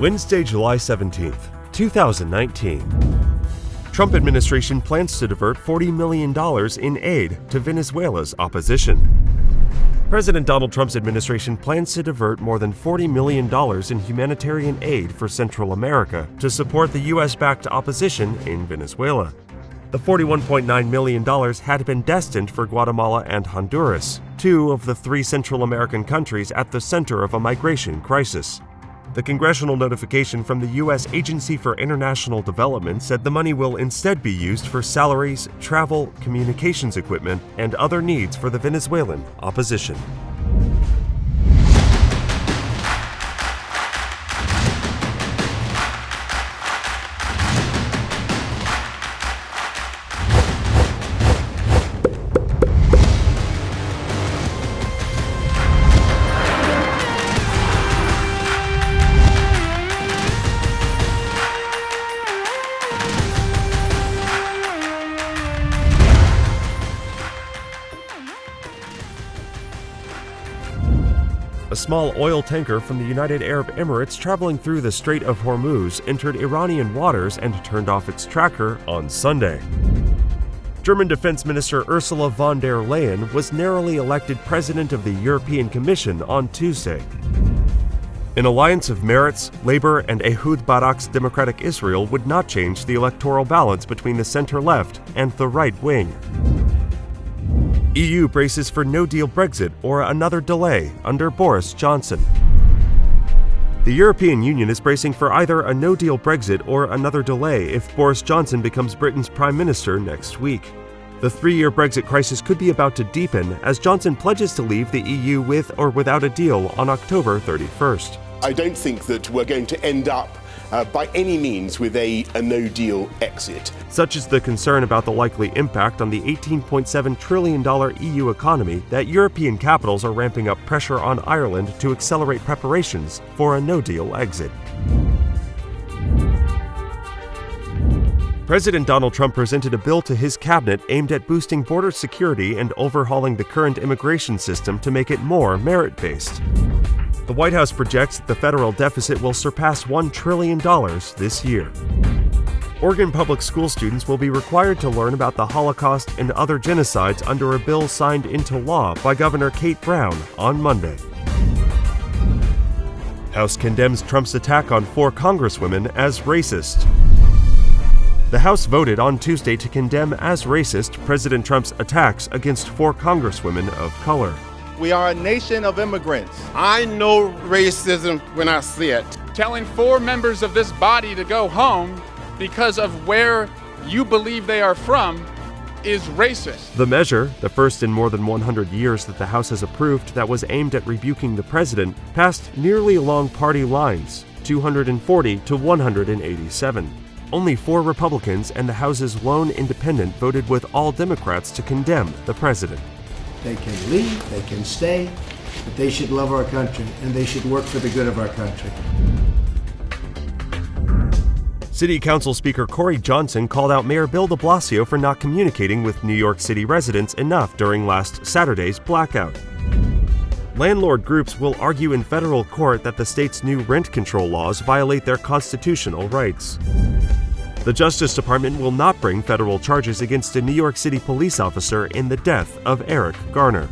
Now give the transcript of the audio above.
Wednesday, July 17th, 2019. Trump administration plans to divert $40 million in aid to Venezuela's opposition. President Donald Trump's administration plans to divert more than $40 million in humanitarian aid for Central America to support the U.S.-backed opposition in Venezuela. The $41.9 million had been destined for Guatemala and Honduras, two of the three Central American countries at the center of a migration crisis. The congressional notification from the U.S. Agency for International Development said the money will instead be used for salaries, travel, communications equipment, and other needs for the Venezuelan opposition. A small oil tanker from the United Arab Emirates traveling through the Strait of Hormuz entered Iranian waters and turned off its tracker on Sunday. German Defense Minister Ursula von der Leyen was narrowly elected president of the European Commission on Tuesday. An alliance of Meretz, Labour, and Ehud Barak's Democratic Israel would not change the electoral balance between the center-left and the right wing. EU braces for no-deal Brexit or another delay under Boris Johnson. The European Union is bracing for either a no-deal Brexit or another delay if Boris Johnson becomes Britain's Prime Minister next week. The three-year Brexit crisis could be about to deepen as Johnson pledges to leave the EU with or without a deal on October 31st. I don't think that we're going to end up by any means with a no-deal exit. Such is the concern about the likely impact on the $18.7 trillion EU economy that European capitals are ramping up pressure on Ireland to accelerate preparations for a no-deal exit. President Donald Trump presented a bill to his cabinet aimed at boosting border security and overhauling the current immigration system to make it more merit-based. The White House projects that the federal deficit will surpass $1 trillion this year. Oregon public school students will be required to learn about the Holocaust and other genocides under a bill signed into law by Governor Kate Brown on Monday. House condemns Trump's attack on 4 congresswomen as racist. The House voted on Tuesday to condemn as racist President Trump's attacks against 4 congresswomen of color. We are a nation of immigrants. I know racism when I see it. Telling 4 members of this body to go home because of where you believe they are from is racist. The measure, the first in more than 100 years that the House has approved that was aimed at rebuking the president, passed nearly along party lines, 240 to 187. Only 4 Republicans and the House's lone independent voted with all Democrats to condemn the president. They can leave, they can stay, but they should love our country and they should work for the good of our country. City Council Speaker Corey Johnson called out Mayor Bill de Blasio for not communicating with New York City residents enough during last Saturday's blackout. Landlord groups will argue in federal court that the state's new rent control laws violate their constitutional rights. The Justice Department will not bring federal charges against a New York City police officer in the death of Eric Garner.